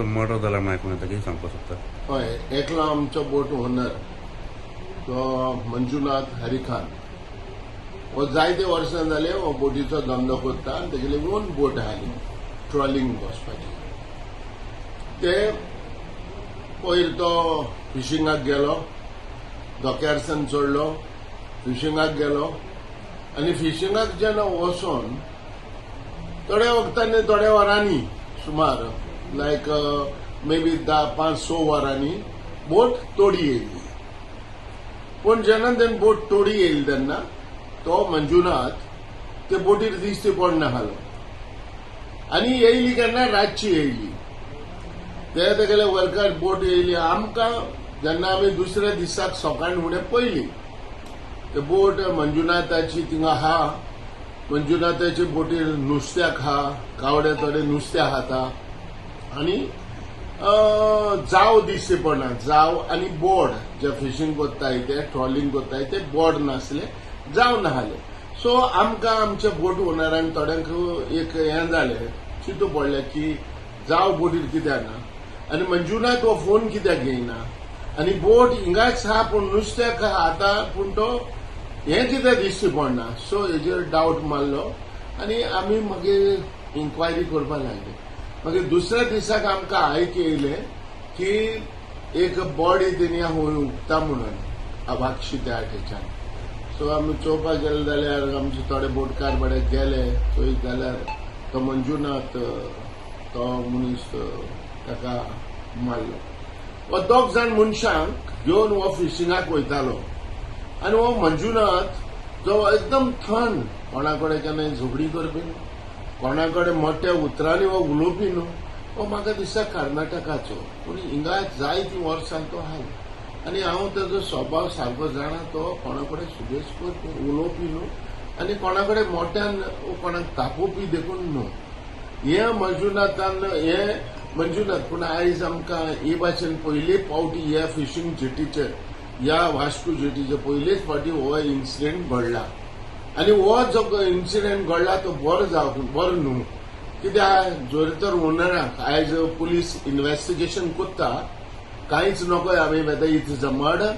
तो मर्डर जाला म्हण आयकून येता, कितें सांगपाक सोदता? हय, एकलो आमचो बोट ओनर तो मंजुनाथ हरिखान हो जायते वर्सां जाले हो बोटीचो धंदो करता आनी तेगेली ओन बोट आहाली ट्रॉलिंग वचपाची. ते पयर तो फिशिंगाक गेलो, धोक्यारसान चडलो, फिशिंगाक गेलो आनी फिशिंगाक जेन्ना वचोन थोड्या वखतांनी थोड्या वरांनी सुमार लायक मे बी 5-6 वरांनी बोट तोडी येयली. पूण जेन्ना तेणी बोट तोडी येयली तेन्ना तो मंजुनाथ ते बोटीर दिश्टी पडना हालो आनी येयली केन्ना रातची येयली. तेगेले वर्कार बोट येयली. आमकां जेन्ना आमी दुसऱ्या दिसाक सकाळी फुडें पयली ते बोट मंजुनाथाची थिंगा आहा. मंजुनाथाची बोटीर नुस्त्याक आहा, कावडे थोडे नुस्तें खाता आनी जाव दिश्टी पडना. जाव आनी बोर्ड जे फिशिंग कोत्ताय ते ट्रॉलिंग कोत्ताय ते बोर्ड नासले, जाव नाहले. सो आमकां आमच्या बोट ओनरान थोड्यांक एक हें जालें, चिंतू पडलें की जाव बोटीर कित्याक ना आनी मंजुनाथ हो फोन कित्याक घेयना आनी बोट हिंगाच आहा पूण नुस्त्याक खाता पूण तो हें कित्याक दिश्टी पडना. सो हेजेर डावट मारलो आनी आमी मागीर इन्क्वायरी करपाक लागले. मागीर दुसऱ्या दिसाक आमकां आयक येयलें की एक बॉडी तेणी हूंय उक्ता म्हणून अभाक्षी त्या आटेच्यान. सो आमी चोवपाक गेले जाल्यार आमचे थोडे बोटकार बडे गेले चोयत जाल्यार तो मंजुनाथ तो मनीस ताका मारलो. हो 2 जाण मनशांक घेवन हो फिशिंगाक वयतालो आनी हो मंजुनाथ जो एकदम थंड, कोणा कडेन केन्नाय झगडी करपी न्हू, कोणा कडेन मोठ्या उतरांनी हो उलोवपी न्हू. हो म्हाका दिसता कर्नाटकाचो पूण हिंगा जायतीं वर्सां तो आहा आनी हांव ताजो स्वभाव सारको जाणा. तो कोणा कडेन सुबेज उलोवपी न्हू आनी कोणा कडेन मोठ्यान कोणाक तापोवपी देखून न्हू. हे मंजुनाथ पूण आयज आमकां हे भाशेन पयले फावटी ह्या फिशींग जेटीचेर, ह्या वास्को जेटीचेर पयलेच फावटी हो इन्सिडेंट घडला आनी हो जो इन्सिडेंट घडला तो बरो न्हू. कित्याक जर तर ओनराक आयज पुलीस इन्व्हेस्टिगेशन कोत्ता, कांयच नकोय आमी whether it is a murder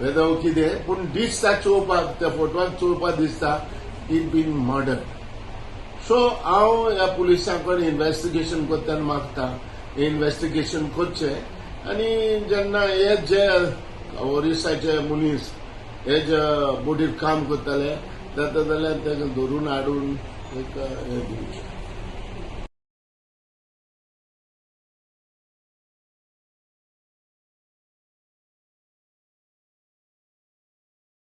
whether कितें, पूण दिसता चोवपाक त्या फोटवाक चोवपाक दिसता इट बीन मर्डर. सो हांव ह्या पुलिसां कडेन इन्व्हेस्टिगेशन कोत्ता मागता इन्व्हेस्टिगेशन करचें आनी जेन्ना हे जे ओरिसाचे मनीस हे जे बोटीर काम करताले जाता जाल्यार ताका धरून हाडून एक हे दिवचें.